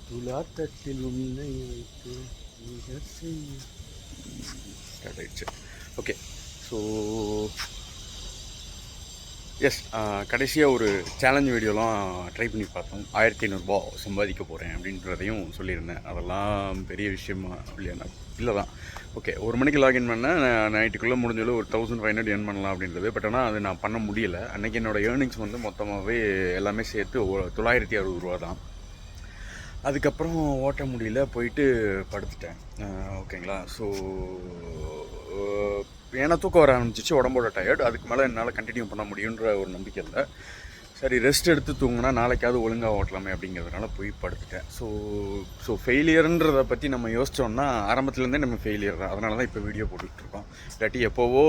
துலாத்தட்டில் உன்னை வைத்து ஸ்டார்ட் ஆயிடுச்சு. ஓகே. ஸோ எஸ், கடைசியாக ஒரு சேலஞ்ச் வீடியோலாம் ட்ரை பண்ணி பார்த்தோம். 1500 சம்பாதிக்க போகிறேன் அப்படின்றதையும் சொல்லியிருந்தேன். அதெல்லாம் பெரிய விஷயமா இல்லையா? இல்லை தான். ஓகே, 1 மணிக்கு லாகின் பண்ணேன், நைட்டுக்குள்ளே முடிஞ்சாலும் ஒரு 1500 earn பண்ணலாம் அப்படின்றது. பட் ஆனால் அது நான் பண்ண முடியலை. அன்றைக்கி என்னோடய ஏர்னிங்ஸ் வந்து மொத்தமாகவே எல்லாமே சேர்த்து 960 தான். அதுக்கப்புறம் ஓட்ட முடியல, போயிட்டு படுத்துட்டேன். ஓகேங்களா? ஸோ ஏன்னா தூக்கம் வர ஆரம்பிச்சிச்சு, உடம்போட டயர்டு. அதுக்கு மேலே என்னால் கண்டினியூ பண்ண முடியுன்ற ஒரு நம்பிக்கை இல்லை. சரி, ரெஸ்ட் எடுத்து தூங்கினா நாளைக்காவது ஒழுங்காக ஓட்டலாமே அப்படிங்கிறதுனால போய் படுத்துட்டேன். ஸோ ஃபெயிலியர்ன்றதை பற்றி நம்ம யோசித்தோம்னா ஆரம்பத்துலேருந்தே நம்ம ஃபெயிலியர் தான். அதனால தான் இப்போ வீடியோ போட்டுட்ருக்கோம். இல்லாட்டி எப்போவோ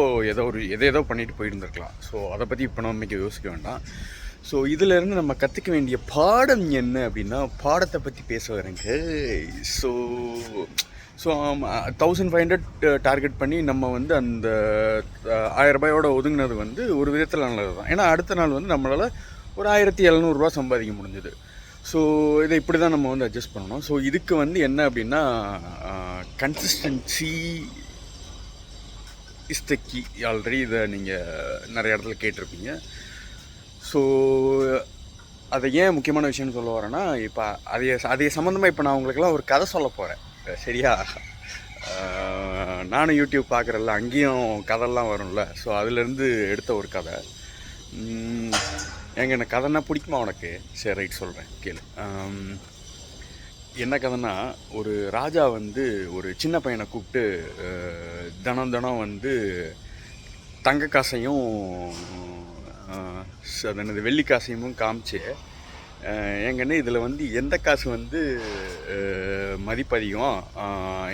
எதோ பண்ணிட்டு போயிருந்துருக்கலாம். ஸோ அதை பற்றி இப்போ நம்ம யோசிக்க வேண்டாம். ஸோ இதிலேருந்து நம்ம கற்றுக்க வேண்டிய பாடம் என்ன அப்படின்னா, பாடத்தை பற்றி பேச வரேங்க. ஸோ 1500 டார்கெட் பண்ணி நம்ம வந்து அந்த 1000 ரூபாயோட ஒதுங்கினது வந்து ஒரு விதத்தில் நல்லது தான். ஏன்னா அடுத்த நாள் வந்து நம்மளால் ஒரு 1700 சம்பாதிக்க முடிஞ்சுது. ஸோ இதை இப்படி தான் நம்ம வந்து அட்ஜஸ்ட் பண்ணணும். ஸோ இதுக்கு வந்து என்ன அப்படின்னா, consistency is the key. Already இதை நீங்கள் நிறைய இடத்துல கேட்டிருப்பீங்க. ஸோ அதை ஏன் முக்கியமான விஷயம்னு சொல்ல வரேன்னா, இப்போ அதே சம்மந்தமாக இப்போ நான் உங்களுக்கெல்லாம் ஒரு கதை சொல்ல போகிறேன். சரியா? நானும் யூடியூப் பார்க்குறேன்ல, அங்கேயும் கதைலாம் வரும்ல. ஸோ அதுலேருந்து எடுத்த ஒரு கதை. எனக்கு கதைன்னா பிடிக்குமா உனக்கு? சரி, ரைட், சொல்கிறேன் கேளு. என்ன கதைன்னா, ஒரு ராஜா வந்து ஒரு சின்ன பையனை கூப்பிட்டு தினம் வந்து தங்க காசையும் அது என்னது வெள்ளி காசையும் காமிச்சு, எங்கன்னு இதில் வந்து எந்த காசு வந்து மதிப்பதிகம்,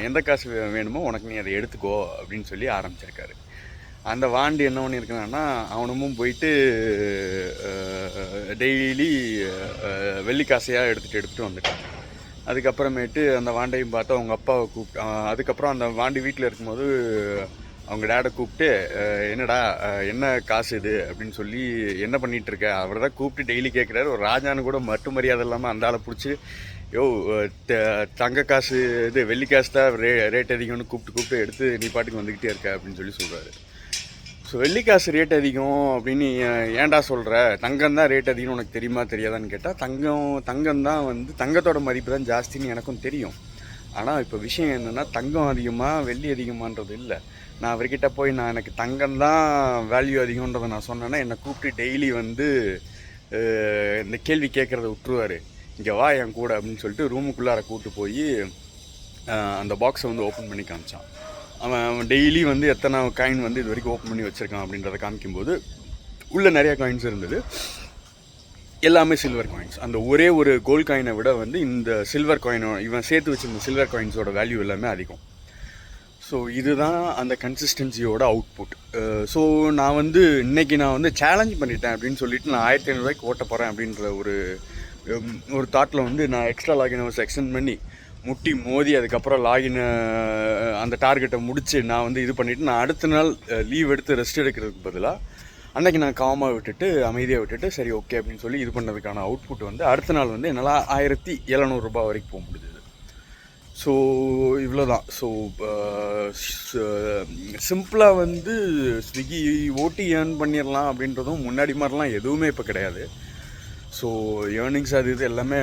எந்த காசு வேணுமோ உனக்கு நீ அதை எடுத்துக்கோ அப்படின்னு சொல்லி ஆரம்பிச்சிருக்காரு. அந்த வாண்டு என்ன பண்ணியிருக்கான்னா, அவனுமும் போயிட்டு டெய்லி வெள்ளி காசையாக எடுத்துகிட்டு வந்துட்டான். அதுக்கப்புறமேட்டு அந்த வாண்டையும் பார்த்து அவங்க அப்பாவை கூப்பிட்டு, அதுக்கப்புறம் அந்த வாண்டி வீட்டில் இருக்கும்போது அவங்க டேடை கூப்பிட்டு, என்னடா என்ன காசு இது அப்படின்னு சொல்லி என்ன பண்ணிகிட்ருக்க, அவர் தான் கூப்பிட்டு டெய்லி கேட்குறாரு. ஒரு ராஜான்னு கூட மட்டு மரியாதை இல்லாமல் அந்த ஆளை பிடிச்சி, யோ தங்க காசு இது வெள்ளி காசு தான் ரேட் அதிகம்னு கூப்பிட்டு எடுத்து நீ பாட்டுக்கு வந்துக்கிட்டே இருக்க அப்படின்னு சொல்லி சொல்கிறாரு. ஸோ வெள்ளி காசு ரேட் அதிகம் அப்படின்னு ஏன்டா சொல்கிற, தங்கம் தான் ரேட் அதிகம்னு உனக்கு தெரியுமா தெரியாதான்னு கேட்டால், தங்கம் தான் வந்து தங்கத்தோட மதிப்பு தான் ஜாஸ்தின்னு எனக்கும் தெரியும். ஆனால் இப்போ விஷயம் என்னென்னா, தங்கம் அதிகமாக வெள்ளி அதிகமானது இல்லை. நான் அவர்கிட்ட போய் எனக்கு தங்கம் தான் வேல்யூ அதிகன்றதை நான் சொன்னேன்னா, என்னை கூப்பிட்டு டெய்லி வந்து இந்த கேள்வி கேட்குறத விட்டுருவார். இங்கே வா என் கூட அப்படின்னு சொல்லிட்டு ரூமுக்குள்ளார கூப்பிட்டு போய் அந்த பாக்ஸை வந்து ஓப்பன் பண்ணி காமிச்சான். அவன் டெய்லி வந்து எத்தனை காயின் வந்து இது வரைக்கும் ஓப்பன் பண்ணி வச்சுருக்கான் அப்படின்றத காமிக்கும்போது உள்ளே நிறையா காயின்ஸ் இருந்தது. எல்லாமே சில்வர் காயின்ஸ். அந்த ஒரே ஒரு கோல்ட் காயினை விட வந்து இந்த சில்வர் காயினோ இவன் சேர்த்து வச்சுருந்த சில்வர் காயின்ஸோட வேல்யூ எல்லாமே அதிகம். ஸோ இதுதான் அந்த கன்சிஸ்டன்சியோட அவுட்புட். ஸோ நான் வந்து இன்றைக்கி நான் வந்து சேலஞ்ச் பண்ணிட்டேன் அப்படின்னு சொல்லிட்டு நான் 1500 ஓட்ட போகிறேன் அப்படின்ற ஒரு தாட்டில் வந்து நான் எக்ஸ்ட்ரா லாகின் ஹவர்ஸ் எக்ஸ்டெண்ட் பண்ணி முட்டி மோதி அதுக்கப்புறம் லாகின் அந்த டார்கெட்டை முடித்து நான் வந்து இது பண்ணிவிட்டு, நான் அடுத்த நாள் லீவ் எடுத்து ரெஸ்ட் எடுக்கிறதுக்கு பதிலாக அன்றைக்கி நான் காமாக விட்டுட்டு அமைதியாக விட்டுட்டு சரி ஓகே அப்படின்னு சொல்லி இது பண்ணதுக்கான அவுட்புட் வந்து அடுத்த நாள் வந்து என்னால் 1700 வரைக்கும் போக முடியுது. ஸோ இவ்வளோ தான். ஸோ சிம்பிளாக வந்து ஸ்விக்கி ஓட்டி ஏர்ன் பண்ணிடலாம் அப்படின்றதும் முன்னாடி மாதிரிலாம் எதுவுமே இப்போ கிடையாது. ஸோ ஏர்னிங்ஸ் அது இது எல்லாமே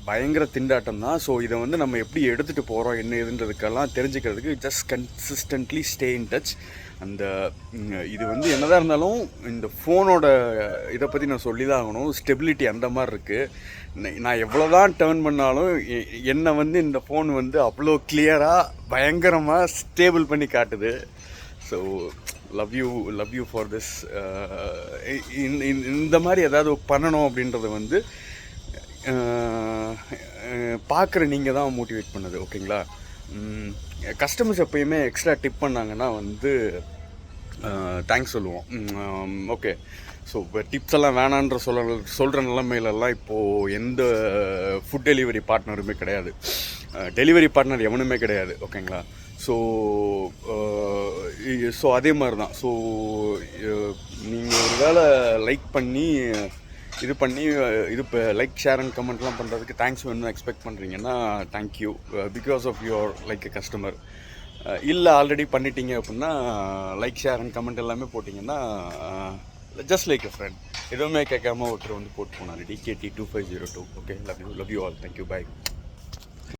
பயங்கர திண்டாட்டம் தான். ஸோ இதை வந்து நம்ம எப்படி எடுத்துகிட்டு போகிறோம் என்ன ஏதுன்றதுக்கெல்லாம் தெரிஞ்சுக்கிறதுக்கு just consistently stay in touch. அந்த இது வந்து என்னதான் இருந்தாலும் இந்த ஃபோனோட இதை பற்றி நான் சொல்லி தான் ஆகணும். ஸ்டெபிலிட்டி அந்த மாதிரி இருக்குது. நான் எவ்வளோ தான் டேர்ன் பண்ணாலும் என்னை வந்து இந்த ஃபோன் வந்து அவ்வளோ கிளியராக பயங்கரமாக ஸ்டேபிள் பண்ணி காட்டுது. So love you for this. இந்த மாதிரி ஏதாவது பண்ணணும் அப்படின்றத வந்து பார்க்குற நீங்கள் தான் மோட்டிவேட் பண்ணுது. ஓகேங்களா? கஸ்டமர்ஸ் எப்போயுமே எக்ஸ்ட்ரா டிப் பண்ணாங்கன்னா வந்து தேங்க்ஸ் சொல்லுவோம். ஓகே. ஸோ இப்போ டிப்ஸ் எல்லாம் வேணான்ற சொல்கிற நிலைமையிலலாம் இப்போது எந்த ஃபுட் டெலிவரி பார்ட்னருமே கிடையாது, டெலிவரி பார்ட்னர் எவனுமே கிடையாது. ஓகேங்களா? ஸோ அதே மாதிரி தான். ஸோ நீங்கள் ஒரு வேளை லைக் பண்ணி இது பண்ணி இது இப்போ லைக் ஷேர் அண்ட் கமெண்ட்லாம் பண்ணுறதுக்கு தேங்க்ஸ் வேணும்னு எக்ஸ்பெக்ட் பண்ணுறீங்கன்னா thank you because of your like a customer. இல்லை ஆல்ரெடி பண்ணிட்டீங்க அப்படின்னா லைக் ஷேர் அண்ட் கமெண்ட் எல்லாமே போட்டிங்கன்னா ஜஸ்ட் லைக் எ ஃப்ரெண்ட். எதுவுமே கேட்காம ஒருத்தர் வந்து போட்டு போனார் DKT 2502. Okay, love you all, thank you, bye.